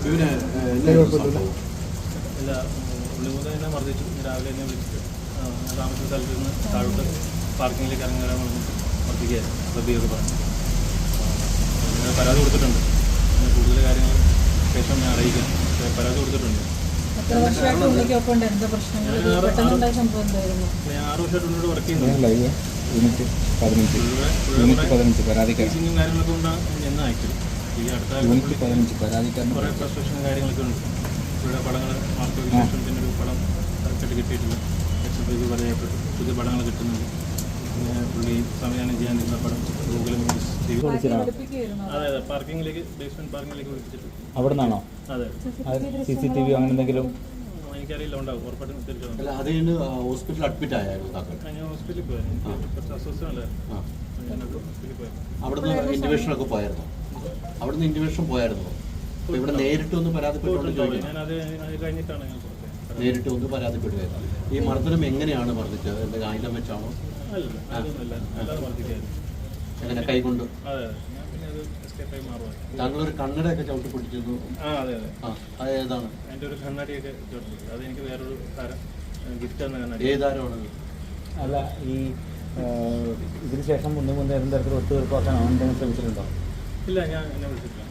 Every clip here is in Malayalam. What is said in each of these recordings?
ഇല്ല, ഉള്ളിമുതൽ തന്നെ മർദ്ദിച്ചു. രാവിലെ തന്നെ വിളിച്ചിട്ട് താമസിക്കുന്ന സ്ഥലത്ത് നിന്ന് താഴോട്ട് പാർക്കിങ്ങിലേക്ക് ഇറങ്ങി വരാൻ മർദ്ദിക്കുകയായിരുന്നു. റബിയൊക്കെ പറഞ്ഞു. പരാതി കൊടുത്തിട്ടുണ്ട്. കൂടുതൽ കാര്യങ്ങൾ ശേഷം ഞാൻ അറിയിക്കാം. പരാതി കൊടുത്തിട്ടുണ്ട്. ഞാൻ 6 വർഷമായിട്ട് ഉള്ളിലോട് വർക്ക് ചെയ്യുന്നുണ്ട്. ടീച്ചിങ്ങും കാര്യങ്ങളൊക്കെ ഉണ്ടാകും എന്ന് ആക്ച്വലി ഈ അടുത്ത കുറേ ഫ്രസ്ട്രേഷനും കാര്യങ്ങളൊക്കെ ഉണ്ട്. ഇവിടെ പടങ്ങൾ മാർക്ക് ശേഷം പിന്നെ ഒരു പടം കറക്റ്റായിട്ട് കിട്ടിയിട്ടില്ല. എക്സസൈസ് പരാജയപ്പെട്ടു. പുതിയ പടങ്ങൾ കിട്ടുന്നുണ്ട്. പിന്നെ പുള്ളി സംവിധാനം ചെയ്യാനിരുന്ന പടം ഗൂഗിൾ മൂവീസ് അതെ അതെ പാർക്കിങ്ങിലേക്ക് ബേസ്മെന്റ് പാർക്കിങ്ങിലേക്ക് വിളിച്ചിട്ട് അവിടെ നിന്നാണോ? അതെ. CCTV അങ്ങനെ എന്തെങ്കിലും എനിക്കറിയില്ല, ഉണ്ടാവും. ഉറപ്പായിട്ടും തിരിച്ചു ഹോസ്പിറ്റലിൽ അഡ്മിറ്റ് ആയിരുന്നു. ഞാൻ ഹോസ്പിറ്റലിൽ പോയായിരുന്നു. എനിക്ക് കുറച്ച് അസ്വസ്ഥ ഉണ്ടായിരുന്നു. ഞാനത് ഹോസ്പിറ്റലിൽ പോയായിരുന്നു. അവിടുന്ന് ഇൻറ്റിമേഷനൊക്കെ പോയായിരുന്നു. അവിടുന്ന് ഇൻറ്റിമേഷൻ പോയായിരുന്നു. അപ്പോൾ ഇവിടെ നേരിട്ട് ഒന്ന് പരാതിപ്പെട്ടുകൊണ്ട് ചോദിക്കണം. ഞാൻ അത് കഴിഞ്ഞിട്ടാണ് ഞാൻ പുറത്ത് നേരിട്ട് ഒന്ന് പരാതിപ്പെടുകയായിരുന്നു. ഈ മർദ്ദനം എങ്ങനെയാണ് മർദ്ദിച്ചത്? എന്തെങ്കിലും ആയുധം വെച്ചാണോ? അല്ല, അതൊന്നുമല്ല. അല്ലാതെ മർദ്ദിക്കായിരുന്നു. എങ്ങനെ കൈകൊണ്ട്? അതെ, ഞാൻ പിന്നെ അത് എസ്കേപ്പായി മാറുമായിരുന്നു. താങ്കളൊരു കണ്ണടയൊക്കെ ചവിട്ടി പിടിച്ചിരുന്നു. അതെ അതെ. അത് ഏതാണ്? എൻ്റെ ഒരു കണ്ണാടിയൊക്കെ ചോദിച്ചത് അത് എനിക്ക് വേറൊരു താരം ഗിഫ്റ്റ് തന്ന കണ്ണാടി. ഏതാരമാണ്? അല്ല, ഈ ഇതിന് ശേഷം മുന്നേ എന്തെങ്കിലും തരത്തിൽ ഒത്തുതീർപ്പാക്കാനോ എന്തെങ്കിലും ശ്രമിച്ചിട്ടുണ്ടോ? ഇല്ല, ഞാൻ എന്നെ വിളിച്ചിട്ടില്ല.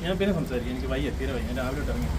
ഞാൻ പിന്നെ സംസാരിക്കും. എനിക്ക് വയ്യ, തീരെ വയ്യ. ഞാൻ രാവിലെ ഇറങ്ങി.